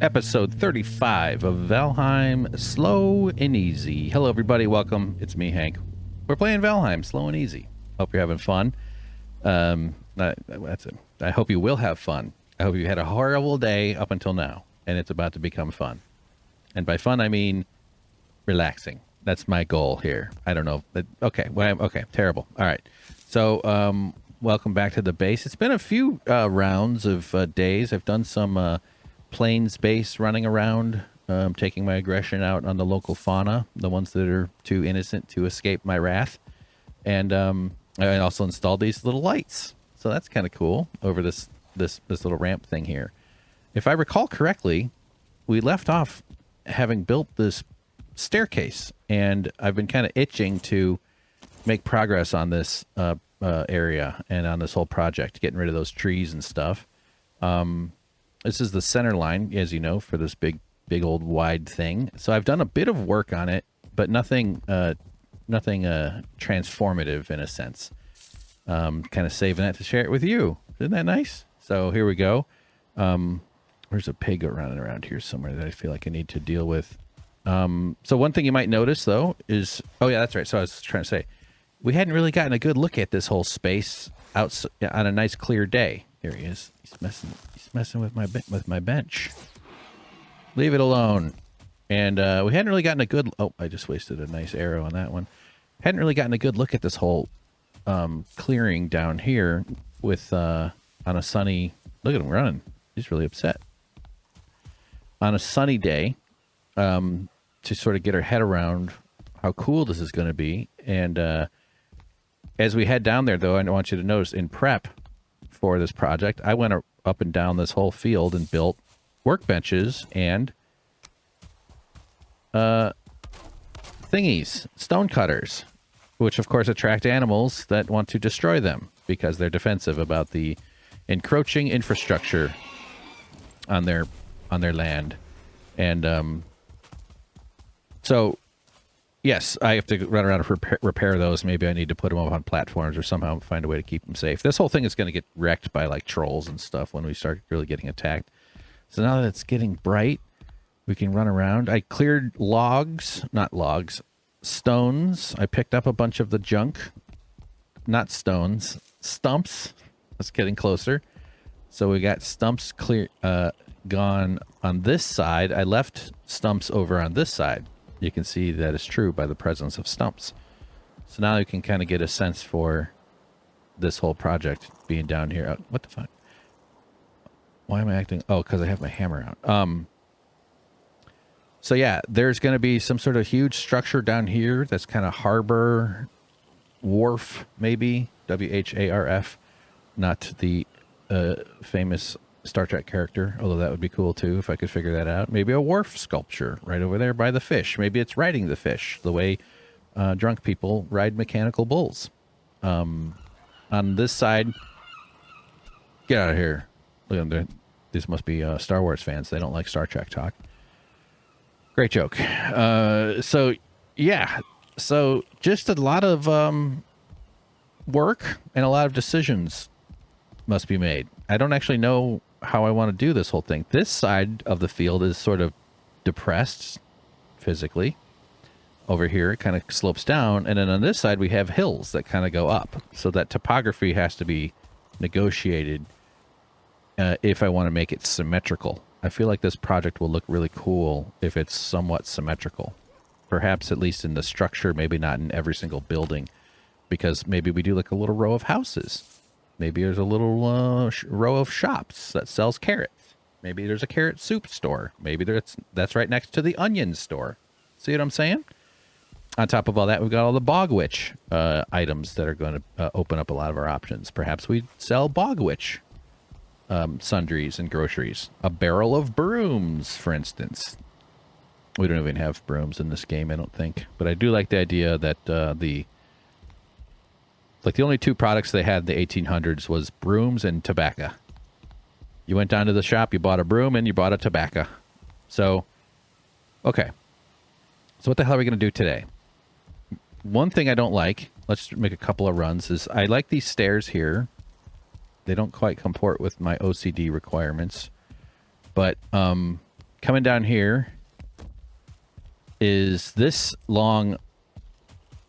episode 35 of Valheim Slow and Easy. Hello, everybody. Welcome. It's me, Hank. We're playing Valheim Slow and Easy. Hope you're having fun. That's it. I hope you will have fun. I hope you had a horrible day up until now, and it's about to become fun. And by fun, I mean relaxing. That's my goal here. I don't know. But okay. Okay. Terrible. All right. So, welcome back to the base. It's been a few rounds of days. I've done some plains base running around, taking my aggression out on the local fauna, the ones that are too innocent to escape my wrath. And I also installed these little lights. So that's kind of cool over this little ramp thing here. If I recall correctly, we left off having built this staircase, and I've been kind of itching to make progress on this area and on this whole project, getting rid of those trees and stuff. This is the center line, as you know, for this big old wide thing. So I've done a bit of work on it, but nothing transformative in a sense. Kind of saving that to share it with you. Isn't that nice? So here we go. There's a pig running around here somewhere that I feel like I need to deal with. So one thing you might notice, though, is... Oh, yeah, that's right. So I was trying to say, we hadn't really gotten a good look at this whole space out on a nice, clear day. Here he is. He's messing with my bench. Leave it alone. And we hadn't really gotten a good... Oh, I just wasted a nice arrow on that one. Hadn't really gotten a good look at this whole clearing down here with on a sunny... Look at him running. He's really upset. On a sunny day, to sort of get our head around how cool this is going to be. And as we head down there, though, I want you to notice in prep for this project, I went up and down this whole field and built workbenches and thingies, stone cutters, which of course attract animals that want to destroy them because they're defensive about the encroaching infrastructure on their land. And so yes, I have to run around and repair those. Maybe I need to put them up on platforms or somehow find a way to keep them safe. This whole thing is going to get wrecked by like trolls and stuff when we start really getting attacked. So now that it's getting bright, we can run around. I cleared stones. I picked up a bunch of the junk. Not stones, stumps. That's getting closer. So we got stumps gone on this side. I left stumps over on this side. You can see that is true by the presence of stumps. So now you can kind of get a sense for this whole project being down here. What the fuck? Why am I acting? Oh, because I have my hammer out. So yeah, there's going to be some sort of huge structure down here that's kind of harbor, wharf, maybe. WHARF. Not the famous Star Trek character, although that would be cool too if I could figure that out. Maybe a wharf sculpture right over there by the fish. Maybe it's riding the fish the way drunk people ride mechanical bulls. On this side, get out of here. Look at them. These must be Star Wars fans. They don't like Star Trek talk. Great joke. So yeah, so just a lot of work and a lot of decisions must be made. I don't actually know how I want to do this whole thing. This side of the field is sort of depressed physically. Over here, it kind of slopes down. And then on this side, we have hills that kind of go up. So that topography has to be negotiated if I want to make it symmetrical. I feel like this project will look really cool if it's somewhat symmetrical. Perhaps at least in the structure, maybe not in every single building. Because maybe we do like a little row of houses. Maybe there's a little row of shops that sells carrots. Maybe there's a carrot soup store. Maybe that's right next to the onion store. See what I'm saying? On top of all that, we've got all the bog witch items that are going to open up a lot of our options. Perhaps we sell bog witch sundries and groceries. A barrel of brooms, for instance. We don't even have brooms in this game, I don't think. But I do like the idea that the only two products they had in the 1800s was brooms and tobacco. You went down to the shop, you bought a broom, and you bought a tobacco. So, okay. So what the hell are we going to do today? One thing I don't like, let's make a couple of runs, is I like these stairs here. They don't quite comport with my OCD requirements. But coming down here is this long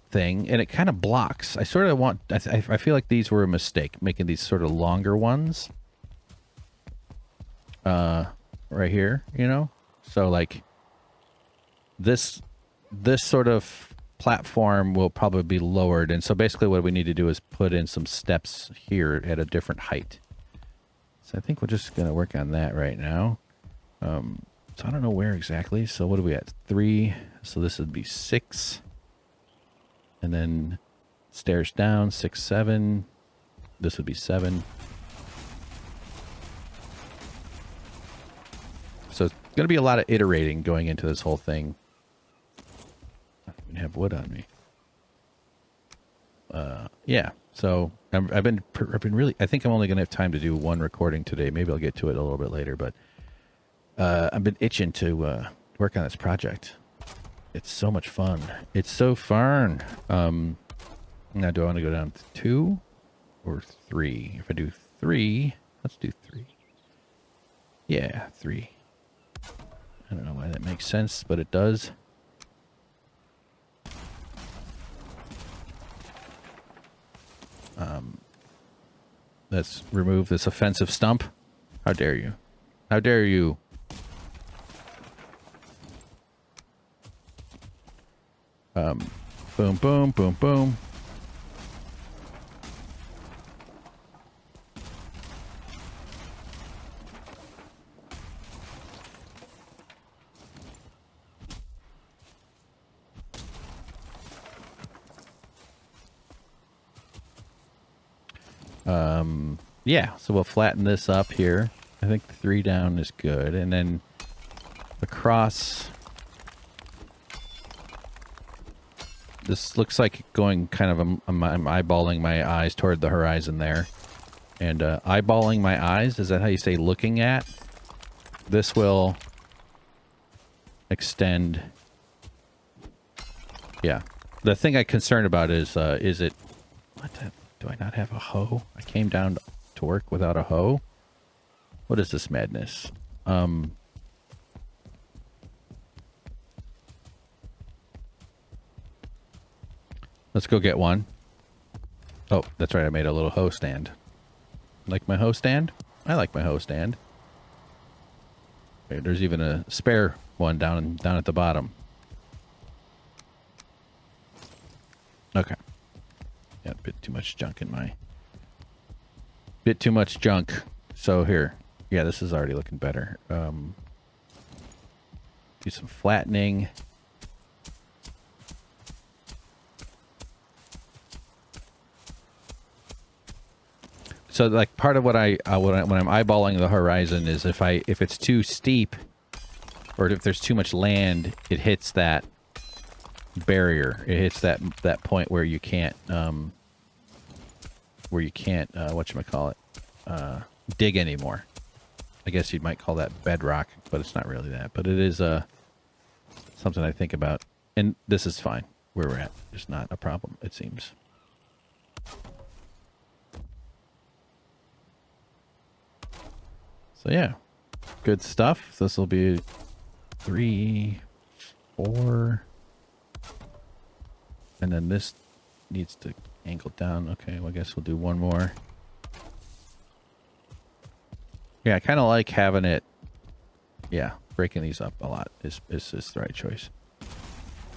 thing, and it kind of blocks. I sort of want, I feel like these were a mistake, making these sort of longer ones. Right here, you know? So like this sort of platform will probably be lowered, and so basically what we need to do is put in some steps here at a different height. So I think we're just gonna work on that right now. So I don't know where exactly. So what are we at? 3. So this would be 6. And then stairs down, 6, 7. This would be 7. So it's going to be a lot of iterating going into this whole thing. I don't even have wood on me. Yeah. So I've been really, I think I'm only going to have time to do one recording today. Maybe I'll get to it a little bit later, but I've been itching to work on this project. It's so much fun. It's so fun. Now, do I want to go down to 2 or 3? If I do 3, let's do 3. Yeah, 3. I don't know why that makes sense, but it does. Let's remove this offensive stump. How dare you? How dare you? Boom, boom, boom, boom. Yeah, so we'll flatten this up here. I think the 3 down is good. And then across, this looks like going kind of, I'm eyeballing my eyes toward the horizon there. And eyeballing my eyes, is that how you say looking at? This will extend. Yeah. The thing I'm concerned about is it, what the, do I not have a hoe? I came down to work without a hoe. What is this madness? Let's go get one. Oh, that's right. I made a little hoe stand. Like my hoe stand? I like my hoe stand. Okay, there's even a spare one down at the bottom. Okay. Got a bit too much junk in my... Bit too much junk. So here. Yeah, this is already looking better. Do some flattening. So like part of what when I'm eyeballing the horizon is if it's too steep or if there's too much land, it hits that barrier. It hits that point where you can't whatchamacallit, dig anymore. I guess you might call that bedrock, but it's not really that. But it is something I think about. And this is fine where we're at. It's not a problem, it seems. So yeah, good stuff. This will be 3, 4. And then this needs to angle down. Okay, well, I guess we'll do one more. Yeah, I kind of like having it. Yeah, breaking these up a lot is the right choice.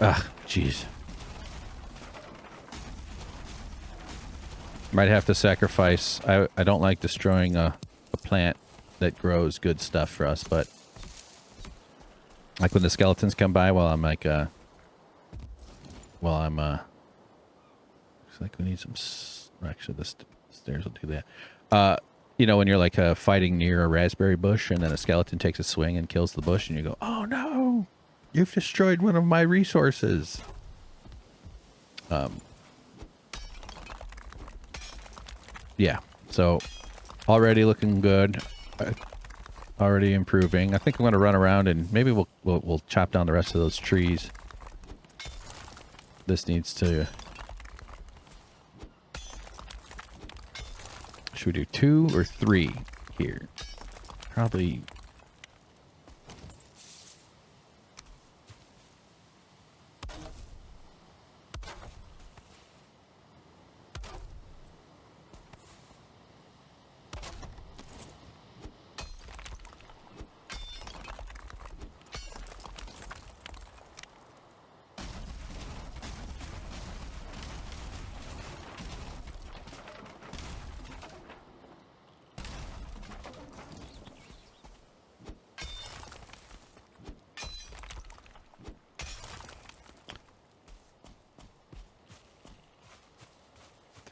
Ugh, jeez. Might have to sacrifice. I don't like destroying a plant that grows good stuff for us, but like when the skeletons come by while I'm like looks like we need some actually the stairs will do that. You know, when you're like fighting near a raspberry bush and then a skeleton takes a swing and kills the bush and you go, oh no, you've destroyed one of my resources. Yeah, so already looking good. Already improving. I think I'm going to run around and maybe we'll chop down the rest of those trees. This needs to... Should we do 2 or 3 here? Probably...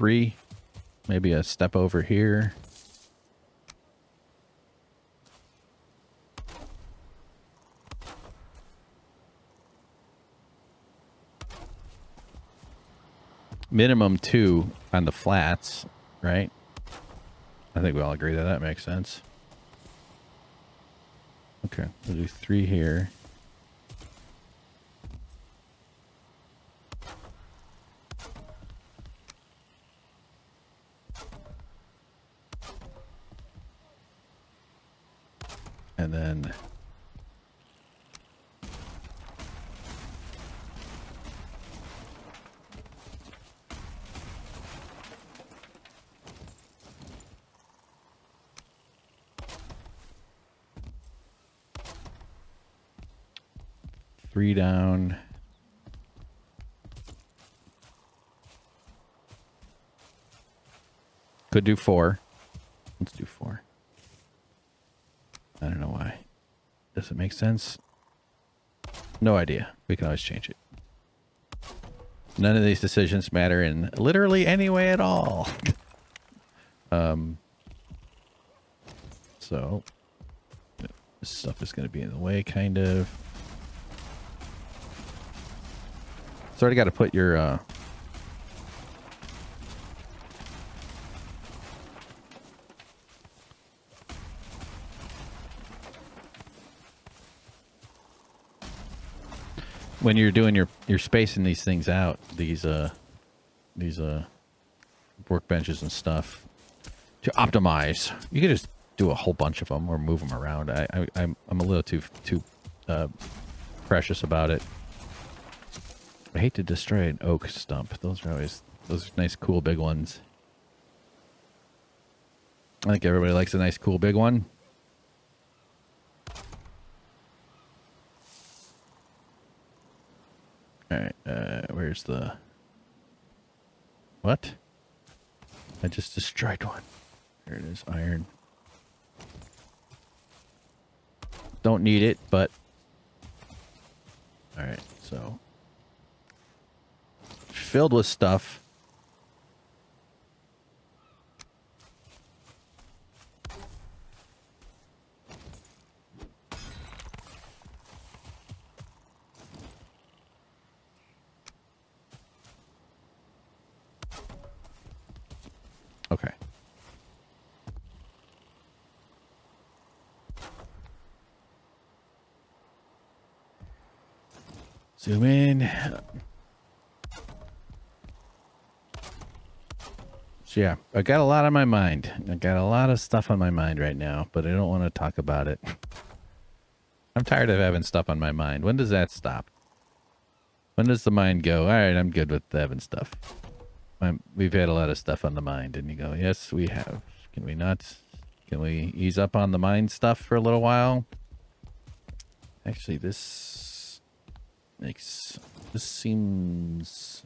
3. Maybe a step over here. Minimum 2 on the flats, right? I think we all agree that that makes sense. Okay, we'll do 3 here. And then three down. Could do 4. Let's do 4. I don't know why. Does it make sense? No idea. We can always change it. None of these decisions matter in literally any way at all. So this stuff is going to be in the way, kind of. So already got to put your when you're doing your spacing these things out, these workbenches and stuff, to optimize. You could just do a whole bunch of them or move them around. I'm a little too precious about it. I hate to destroy an oak stump. Those are nice, cool, big ones. I think everybody likes a nice, cool, big one. All right, where's the... What? I just destroyed one. There it is, iron. Don't need it, but... All right, so... Filled with stuff. Okay. Zoom in. So yeah, I got a lot on my mind. I got a lot of stuff on my mind right now, but I don't want to talk about it. I'm tired of having stuff on my mind. When does that stop? When does the mind go, all right, I'm good with having stuff? We've had a lot of stuff on the mind. And you go, yes, we have. Can we not? Can we ease up on the mind stuff for a little while? Actually, this seems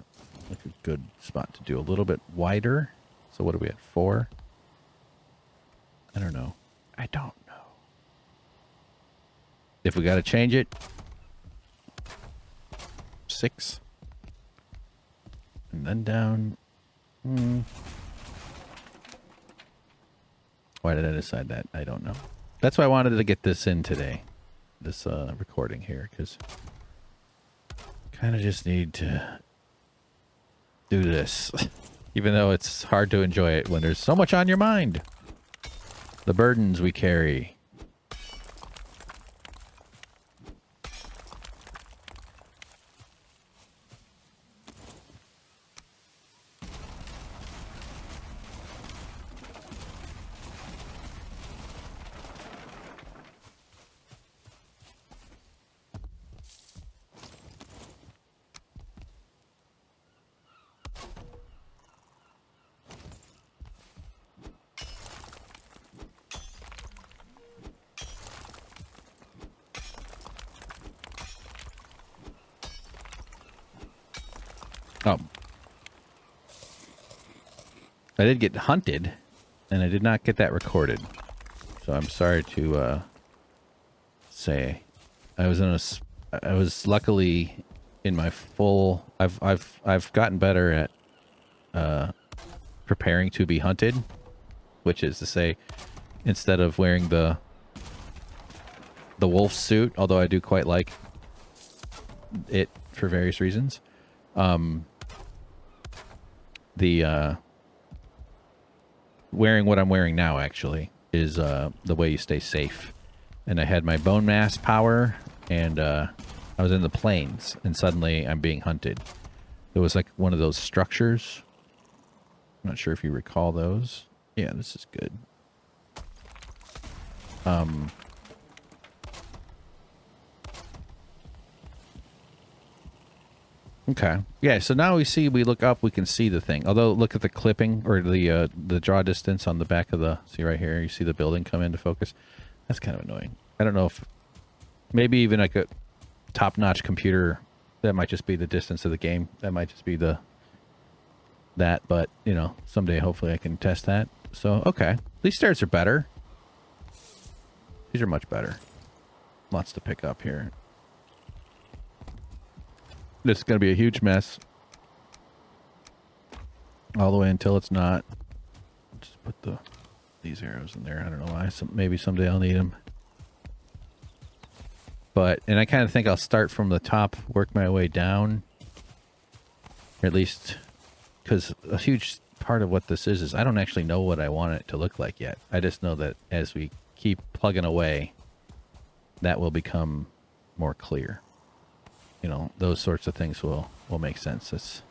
like a good spot to do a little bit wider. So what are we at, 4? I don't know. I don't know. If we got to change it, 6. And then down. Why did I decide that? I don't know. That's why I wanted to get this in today. This recording here, because kind of just need to do this. Even though it's hard to enjoy it when there's so much on your mind. The burdens we carry. Oh. I did get hunted, and I did not get that recorded. So I'm sorry to say. I was luckily in my full... I've gotten better at preparing to be hunted, which is to say, instead of wearing the wolf suit, although I do quite like it for various reasons, the wearing what I'm wearing now actually is the way you stay safe. And I had my bone mass power, and I was in the plains, and suddenly I'm being hunted. It was like one of those structures. I'm not sure if you recall those. Yeah, this is good. Okay. Yeah, so now we look up, we can see the thing. Although, look at the clipping, or the draw distance on the back of the... See right here? You see the building come into focus? That's kind of annoying. I don't know if... Maybe even like a top-notch computer, that might just be the distance of the game. That might just be that, but, you know, someday hopefully I can test that. So, okay. These stairs are better. These are much better. Lots to pick up here. This is going to be a huge mess. All the way until it's not. Just put these arrows in there. I don't know why. Maybe someday I'll need them. And I kind of think I'll start from the top, work my way down. Or at least, because a huge part of what this is I don't actually know what I want it to look like yet. I just know that as we keep plugging away, that will become more clear. You know, those sorts of things will make sense.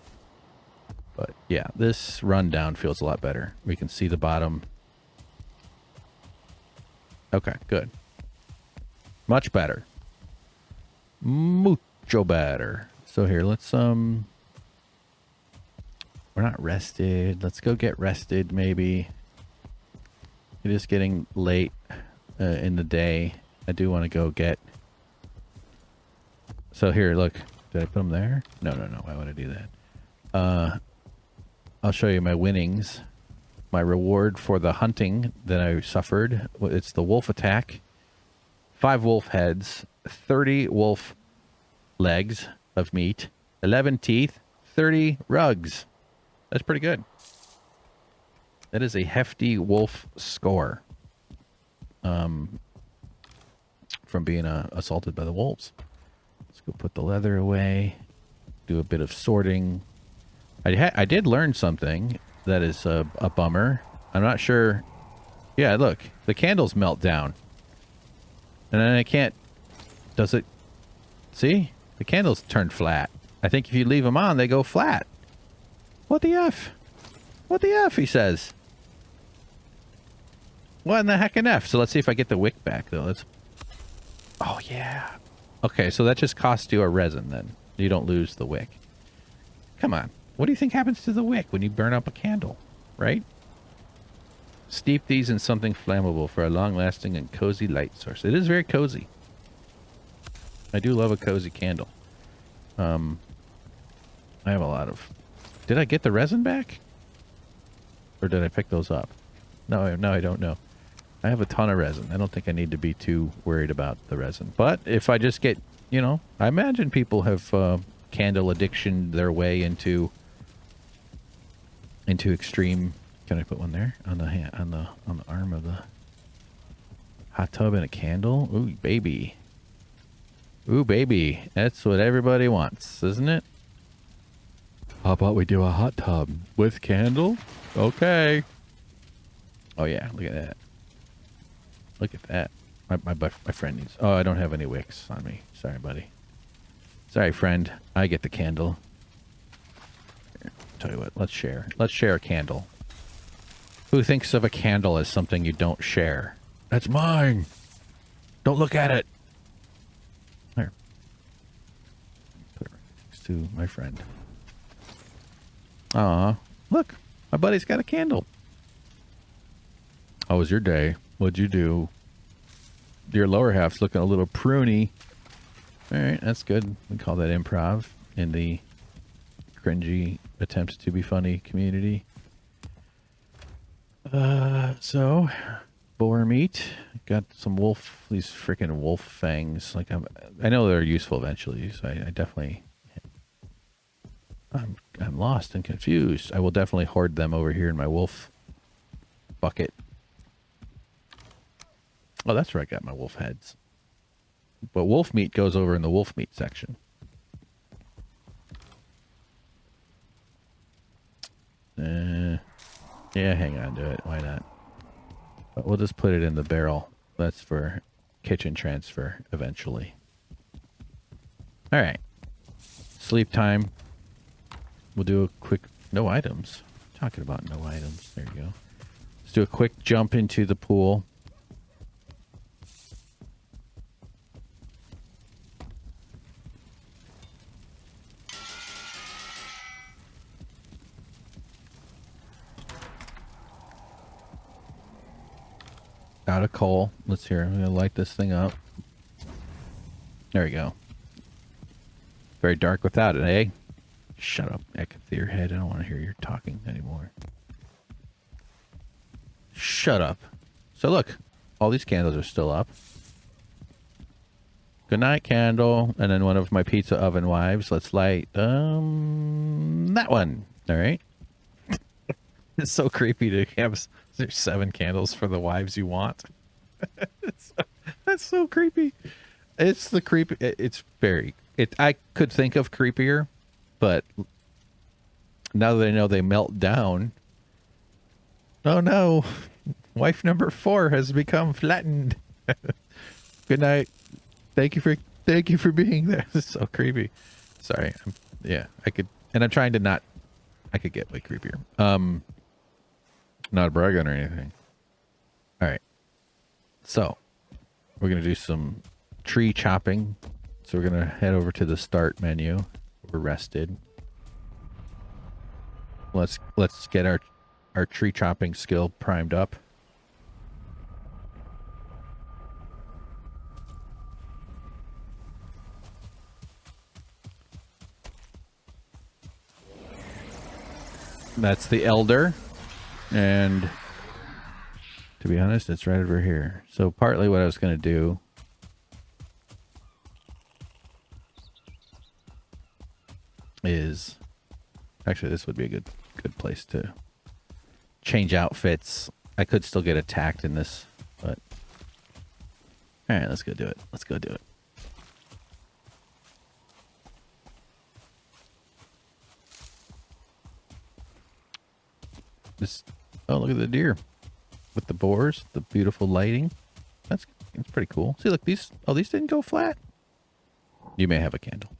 But yeah, this rundown feels a lot better. We can see the bottom. Okay, good. Much better. Mucho better. So here, let's we're not rested. Let's go get rested maybe. It is getting late in the day. I do want to go get... So here, look. Did I put them there? No. Why would I do that? I'll show you my winnings. My reward for the hunting that I suffered. It's the wolf attack. 5 wolf heads. 30 wolf legs of meat. 11 teeth. 30 rugs. That's pretty good. That is a hefty wolf score. From being assaulted by the wolves. Let's go put the leather away. Do a bit of sorting. I did learn something that is a bummer. I'm not sure. Yeah, look. The candles melt down. And then I can't... Does it... See? The candles turn flat. I think if you leave them on, they go flat. What the F? What the F, he says. What in the heck in F? So let's see if I get the wick back, though. Let's... Oh, yeah. Okay, so that just costs you a resin, then. You don't lose the wick. Come on. What do you think happens to the wick when you burn up a candle? Right? Steep these in something flammable for a long-lasting and cozy light source. It is very cozy. I do love a cozy candle. I have a lot of... Did I get the resin back? Or did I pick those up? No, I don't know. I have a ton of resin. I don't think I need to be too worried about the resin. But if I just get, you know, I imagine people have candle addiction their way into extreme. Can I put one there on the hand, on the arm of the hot tub and a candle? Ooh, baby. Ooh, baby. That's what everybody wants, isn't it? How about we do a hot tub with candle? Okay. Oh yeah, look at that. Look at that. My friend needs... Oh, I don't have any wicks on me. Sorry, buddy. Sorry, friend. I get the candle. Here, tell you what, let's share. Let's share a candle. Who thinks of a candle as something you don't share? That's mine. Don't look at it. There. Put it right next to my friend. Aw. Look. My buddy's got a candle. How was your day? What'd you do? Your lower half's looking a little pruny. Alright, that's good. We call that improv in the cringy attempts to be funny community. So boar meat. Got some wolf, these freaking wolf fangs. Like I know they're useful eventually, so I definitely I'm lost and confused. I will definitely hoard them over here in my wolf bucket. Oh, that's where I got my wolf heads. But wolf meat goes over in the wolf meat section. Yeah, hang on to it. Why not? But we'll just put it in the barrel. That's for kitchen transfer eventually. All right. Sleep time. We'll do a quick... No items. Talking about no items. There you go. Let's do a quick jump into the pool. Out of coal. Let's hear. I'm going to light this thing up. There we go. Very dark without it, eh? Shut up, Eckathir head. I don't want to hear you talking anymore. Shut up. So look, all these candles are still up. Good night, candle. And then one of my pizza oven wives. Let's light that one. All right. It's so creepy to have there's 7 candles for the wives you want. That's so creepy. It's the creepy. It's very. I could think of creepier, but now that I know they melt down. Oh no, wife number 4 has become flattened. Good night. Thank you for being there. This is so creepy. Sorry. Yeah, I could, and I'm trying to not. I could get way creepier. Not bragging or anything. All right. So we're gonna do some tree chopping. So we're gonna head over to the start menu. We're rested. Let's get our tree chopping skill primed up. That's the elder. And to be honest, it's right over here. So partly what I was going to do is actually this would be a good place to change outfits. I could still get attacked in this, but all right, let's go do it. Let's go do it. Oh, look at the deer with the boars, the beautiful lighting. It's pretty cool. See, look, these didn't go flat. You may have a candle.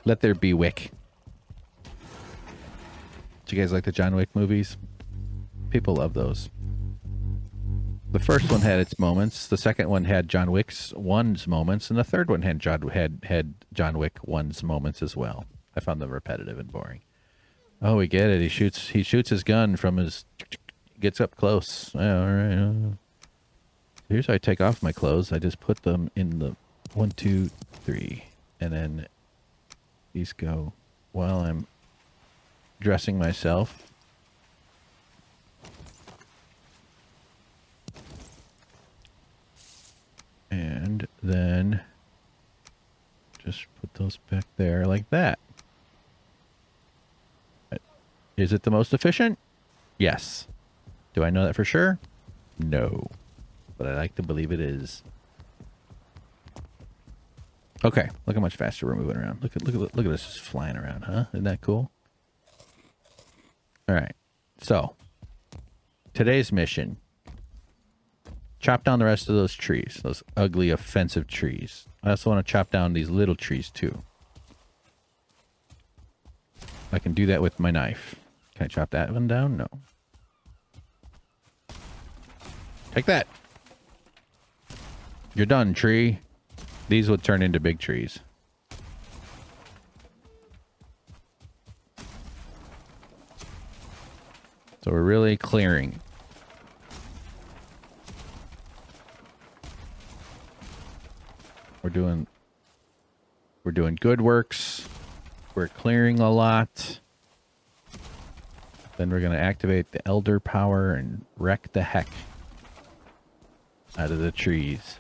Let there be wick. Do you guys like the John Wick movies? People love those. The first one had its moments. The second one had John Wick's 1's moments, and the third one had John Wick 1's moments as well. I found them repetitive and boring. Oh, we get it. He shoots his gun from his... Gets up close. Yeah, all right. Here's how I take off my clothes. I just put them in the 1, 2, 3. And then these go while I'm dressing myself. And then just put those back there like that. Is it the most efficient? Yes. Do I know that for sure? No. But I like to believe it is. Okay, look how much faster we're moving around. Look at us just flying around, huh? Isn't that cool? All right. So, today's mission. Chop down the rest of those trees. Those ugly, offensive trees. I also want to chop down these little trees too. I can do that with my knife. Can I chop that one down? No. Take that. You're done, tree. These would turn into big trees. So we're really clearing. We're doing good works. We're clearing a lot. Then we're going to activate the elder power and wreck the heck out of the trees.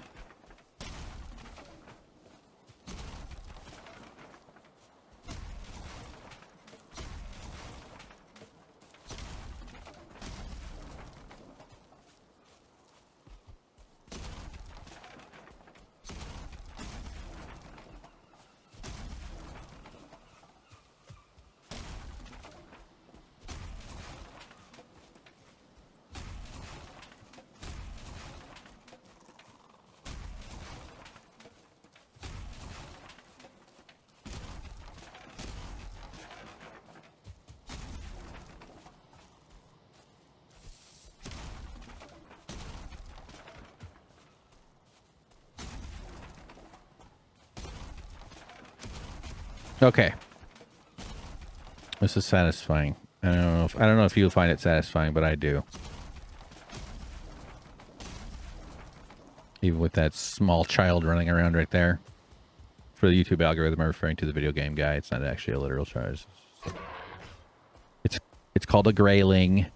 Okay. This is satisfying. I don't know if you'll find it satisfying, but I do. Even with that small child running around right there. For the YouTube algorithm, I'm referring to the video game guy. It's not actually a literal child. It's called a grayling.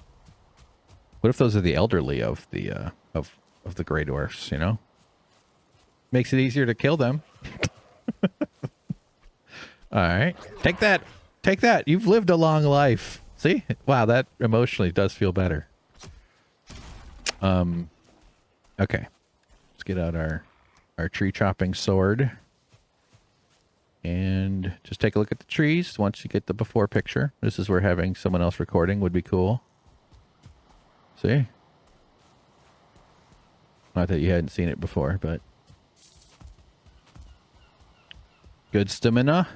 What if those are the elderly of the gray dwarfs, you know? Makes it easier to kill them. Alright. Take that. Take that. You've lived a long life. See? Wow, that emotionally does feel better. Okay. Let's get out our tree chopping sword. And just take a look at the trees once you get the before picture. This is where having someone else recording would be cool. See? Not that you hadn't seen it before, but... Good stamina.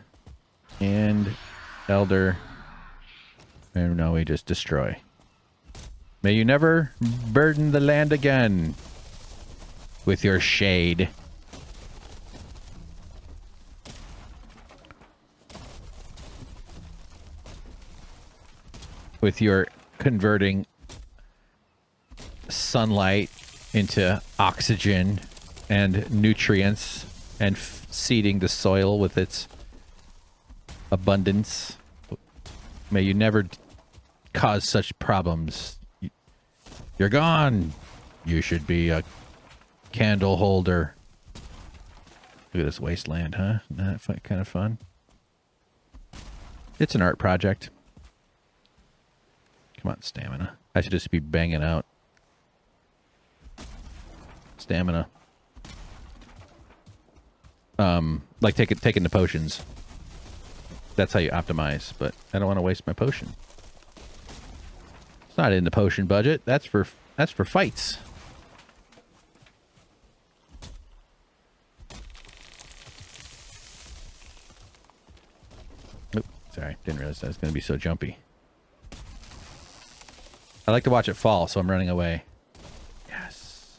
And elder. And now we just destroy. May you never burden the land again with your shade. With your converting sunlight into oxygen and nutrients and seeding the soil with its abundance. May you never cause such problems. You're gone. You should be a candle holder. Look at this wasteland, huh? Isn't that kind of fun? It's an art project. Come on, stamina. I should just be banging out stamina. Like taking the potions. That's how you optimize, but I don't want to waste my potion. It's not in the potion budget. That's for fights. Oop, sorry, didn't realize that was going to be so jumpy. I like to watch it fall, so I'm running away. Yes.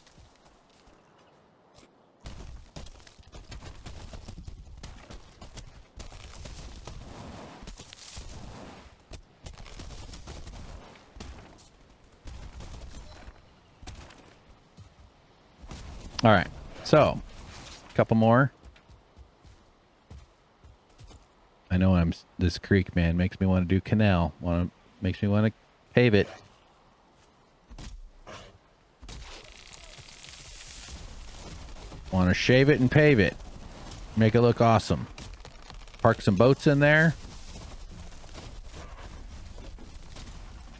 All right. So, a couple more. I know this creek, man, makes me want to do canal. Makes me want to pave it. Want to shave it and pave it. Make it look awesome. Park some boats in there.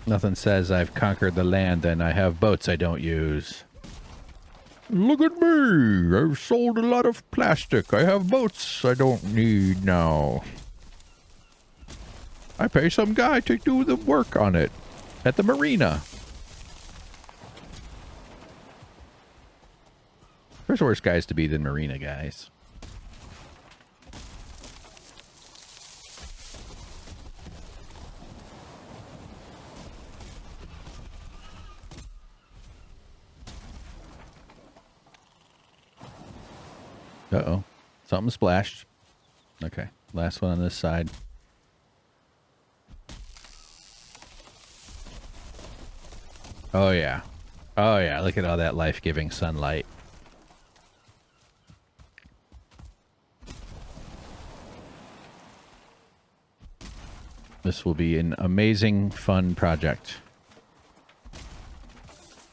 Nothing says I've conquered the land and I have boats I don't use. Look at me. I've sold a lot of plastic. I have boats I don't need now. I pay some guy to do the work on it at the marina. There's worse guys to be than marina guys. Uh-oh. Something splashed. Okay. Last one on this side. Oh, yeah. Oh, yeah. Look at all that life-giving sunlight. This will be an amazing, fun project.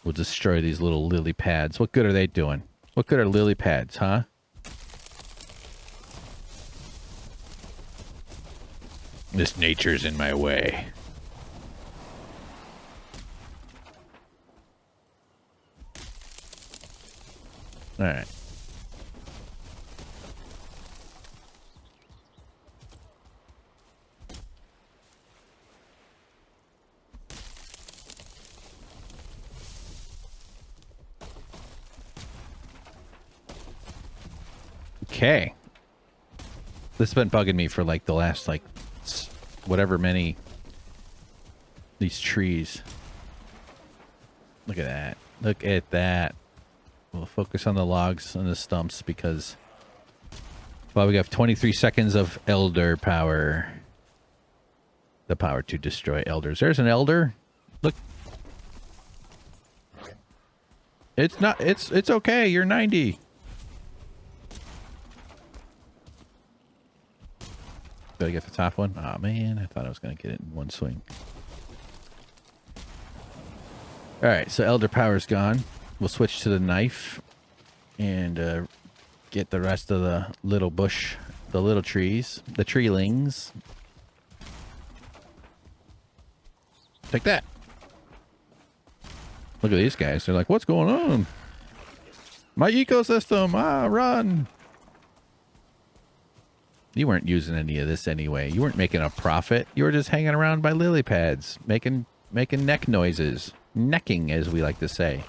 We'll destroy these little lily pads. What good are they doing? What good are lily pads, huh? This nature's in my way. All right. Okay. This has been bugging me for like the last like whatever many these trees. Look at that. Look at that. We'll focus on the logs and the stumps because Well, we have 23 seconds of elder power. The power to destroy elders. There's an elder. Look. It's not, it's okay. You're 90. Did I get the top one? Oh man, I thought I was going to get it in one swing. Alright, so elder power's gone. We'll switch to the knife and get the rest of the little bush, the little trees, the treelings. Take that. Look at these guys. They're like, what's going on? My ecosystem. Ah, run. You weren't using any of this anyway. You weren't making a profit. You were just hanging around by lily pads, making neck noises. Necking, as we like to say.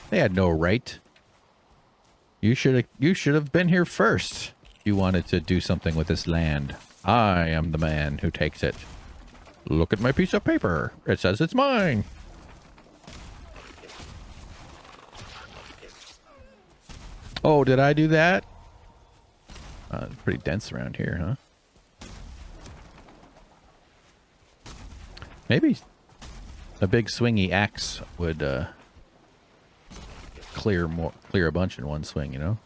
They had no right. You should have been here first. You wanted to do something with this land. I am the man who takes it. Look at my piece of paper. It says it's mine. Oh, did I do that? It's pretty dense around here, huh? Maybe a big swingy axe would clear a bunch in one swing, you know?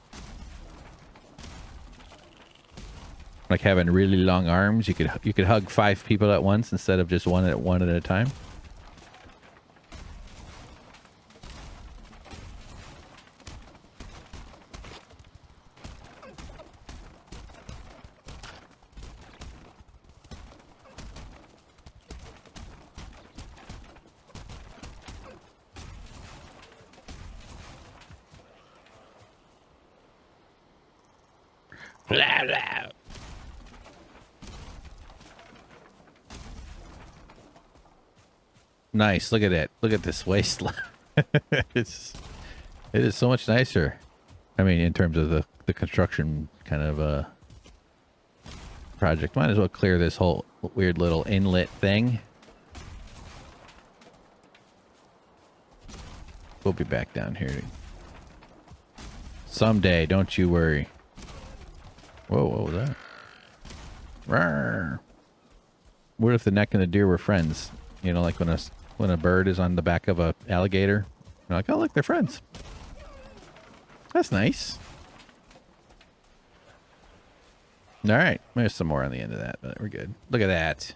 Like having really long arms, you could hug 5 people at once instead of just one at a time. Blah, blah. Nice. Look at it. Look at this wasteland. it is so much nicer. I mean, in terms of the construction kind of project, might as well clear this whole weird little inlet thing. We'll be back down here someday. Don't you worry. Whoa, what was that? Rawr. What if the neck and the deer were friends? You know, like when a bird is on the back of a alligator. You're like, oh look, they're friends. That's nice. All right, there's some more on the end of that, but we're good. Look at that.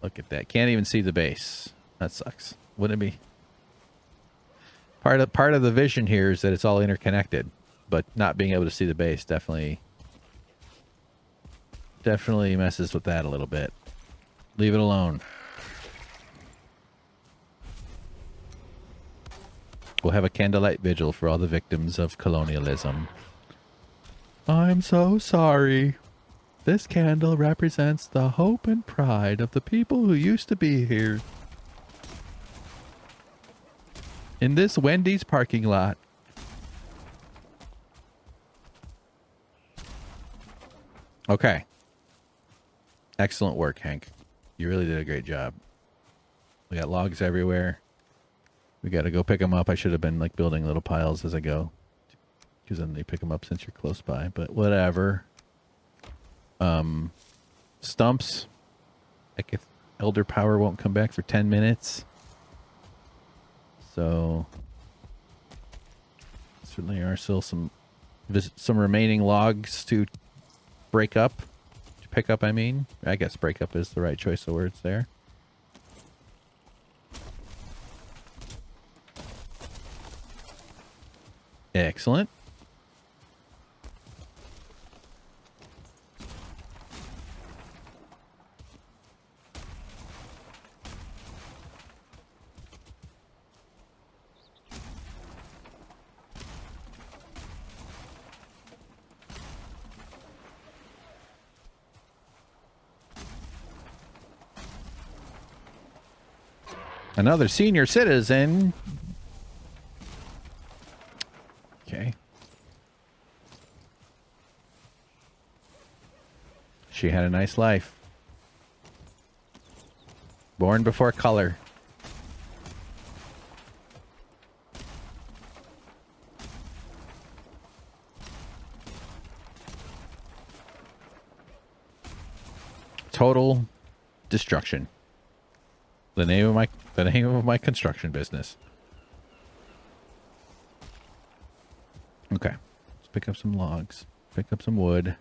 Look at that. Can't even see the base. That sucks. Wouldn't it be? Part of the vision here is that it's all interconnected. But not being able to see the base definitely messes with that a little bit. Leave it alone. We'll have a candlelight vigil for all the victims of colonialism. I'm so sorry. This candle represents the hope and pride of the people who used to be here. In this Wendy's parking lot. Okay. Excellent work, Hank. You really did a great job. We got logs everywhere. We got to go pick them up. I should have been like building little piles as I go. Because then they pick them up since you're close by. But whatever. Stumps. Like if elder power won't come back for 10 minutes. So certainly are still some remaining logs to break up. To pick up, I mean. I guess break up is the right choice of words there. Excellent. Another senior citizen. Okay. She had a nice life. Born before color. Total destruction. The name of my construction business. Okay. Let's pick up some logs. Pick up some wood.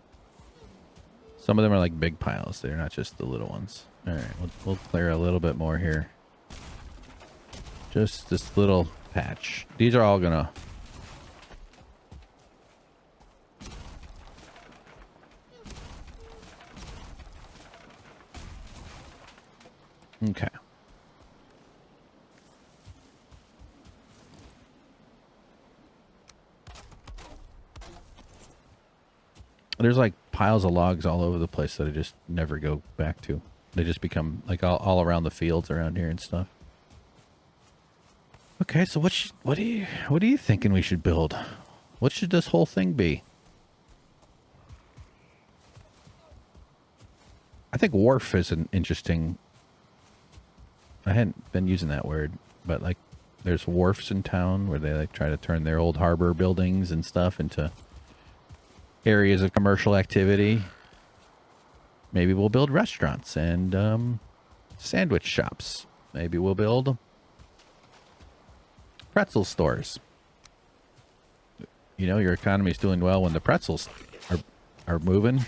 Some of them are like big piles. They're not just the little ones. All right, we'll clear a little bit more here. Just this little patch. These are all gonna... Okay. There's like piles of logs all over the place that I just never go back to. They just become like all around the fields around here and stuff. Okay, so what are you thinking we should build? What should this whole thing be? I think wharf is an interesting... I hadn't been using that word, but like there's wharfs in town where they like try to turn their old harbor buildings and stuff into areas of commercial activity. Maybe we'll build restaurants and sandwich shops. Maybe we'll build pretzel stores. You know, your economy's doing well when the pretzels are moving.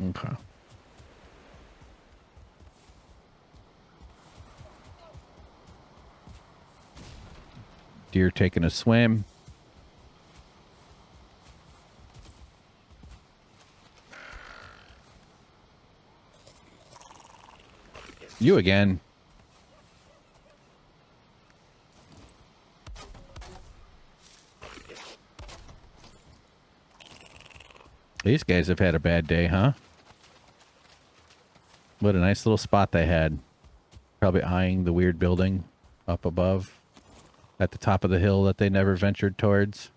Okay. Deer taking a swim. You again. These guys have had a bad day, huh? What a nice little spot they had. Probably eyeing the weird building up above at the top of the hill that they never ventured towards.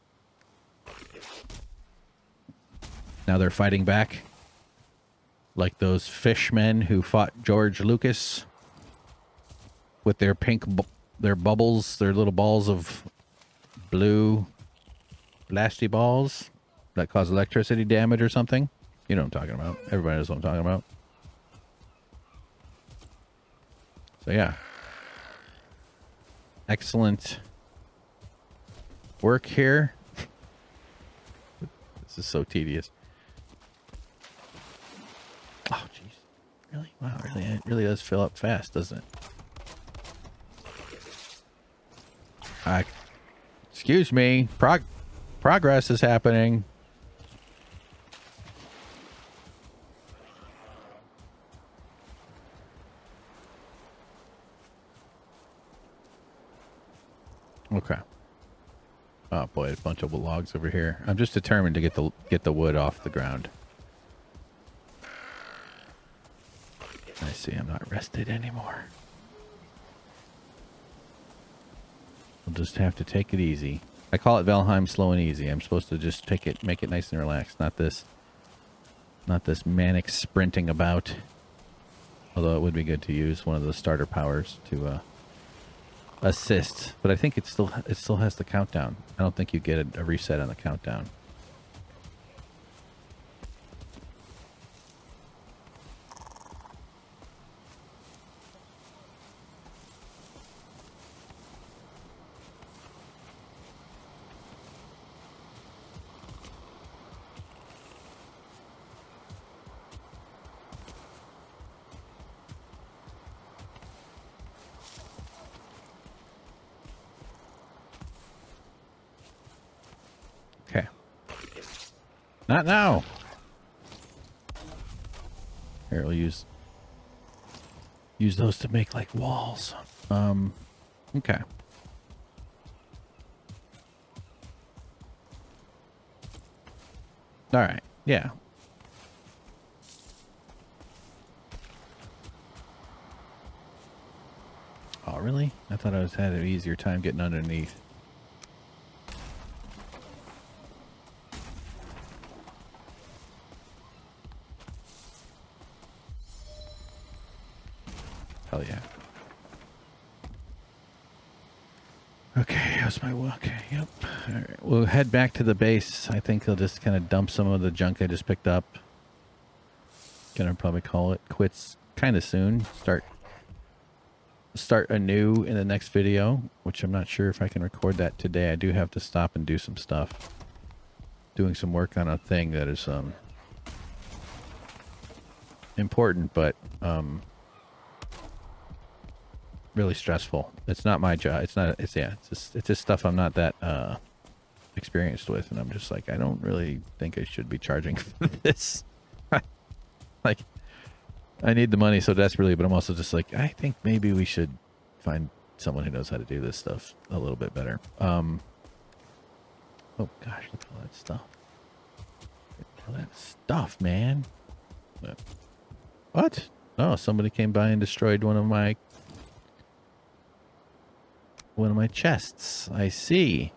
Now they're fighting back. Like those fishmen who fought George Lucas with their their bubbles, their little balls of blue blasty balls that cause electricity damage or something. You know what I'm talking about. Everybody knows what I'm talking about. So yeah. Excellent work here. This is so tedious. Oh, jeez. Really? Wow, really, it really does fill up fast, doesn't it? Excuse me. Progress is happening. Okay. Oh boy, a bunch of logs over here. I'm just determined to get the wood off the ground. I see I'm not rested anymore. We'll just have to take it easy. I call it Valheim slow and easy. I'm supposed to just make it nice and relaxed, not this manic sprinting about. Although it would be good to use one of the starter powers to assist, but I think it still has the countdown. I don't think you get a reset on the countdown. Okay. Not now. Here, we'll use those to make like walls. Okay. All right. Yeah. Oh, really? I thought I had an easier time getting underneath. Hell yeah. lost my... Okay, yep. All right, we'll head back to the base. I think I'll just kind of dump some of the junk I just picked up. Gonna probably call it quits kind of soon. Start anew in the next video, which I'm not sure if I can record that today. I do have to stop and do some stuff. Doing some work on a thing that is important, but really stressful. It's not my job. It's just stuff I'm not that experienced with, and I'm just like, I don't really think I should be charging for this. Like, I need the money so desperately, but I'm also just like, I think maybe we should find someone who knows how to do this stuff a little bit better. Oh gosh, look at all that stuff. Look at all that stuff, man. What? Oh, somebody came by and destroyed one of my chests. I see.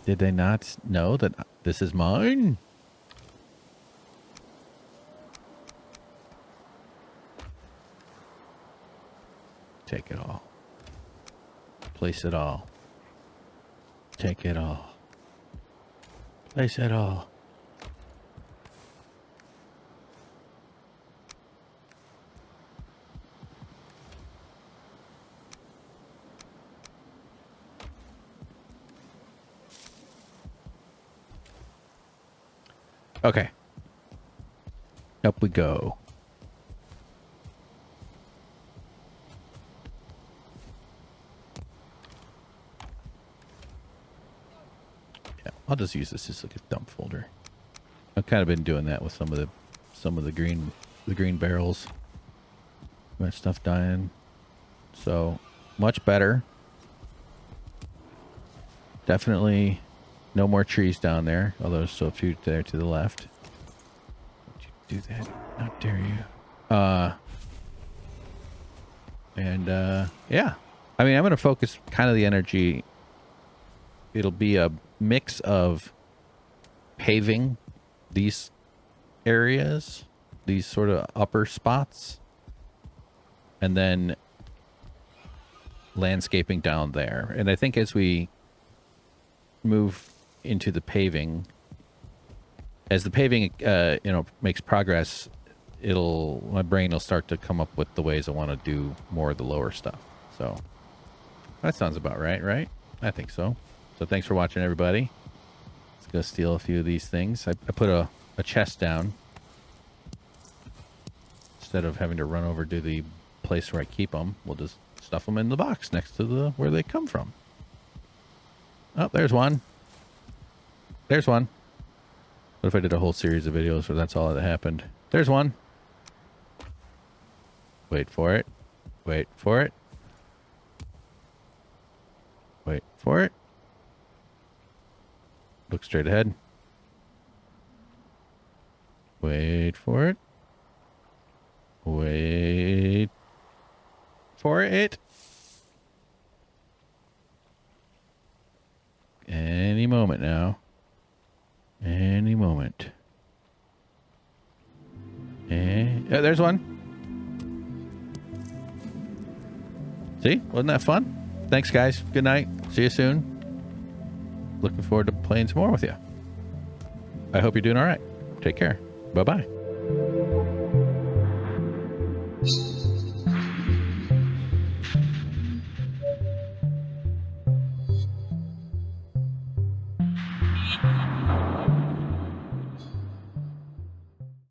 Did they not know that this is mine? Take it all. Place it all. Take it all. Place it all. Okay. Up we go. Yeah, I'll just use this as like a dump folder. I've kind of been doing that with some of the green barrels. My stuff dying. So much better. Definitely no more trees down there, although there's still a few there to the left. Don't you do that? How dare you? Yeah. I mean, I'm going to focus kind of the energy. It'll be a mix of paving these areas, these sort of upper spots, and then landscaping down there. And I think as we move into the paving, as the paving makes progress, my brain will start to come up with the ways I want to do more of the lower stuff. So that sounds about right? I think so. So thanks for watching, everybody. Let's go steal a few of these things. I put a chest down instead of having to run over to the place where I keep them. We'll just stuff them in the box next to where they come from. Oh, there's one. There's one. What if I did a whole series of videos where that's all that happened? There's one. Wait for it. Wait for it. Wait for it. Look straight ahead. Wait for it. Wait for it. Any moment now. Any moment. And there's one. See? Wasn't that fun? Thanks, guys. Good night. See you soon. Looking forward to playing some more with you. I hope you're doing all right. Take care. Bye-bye.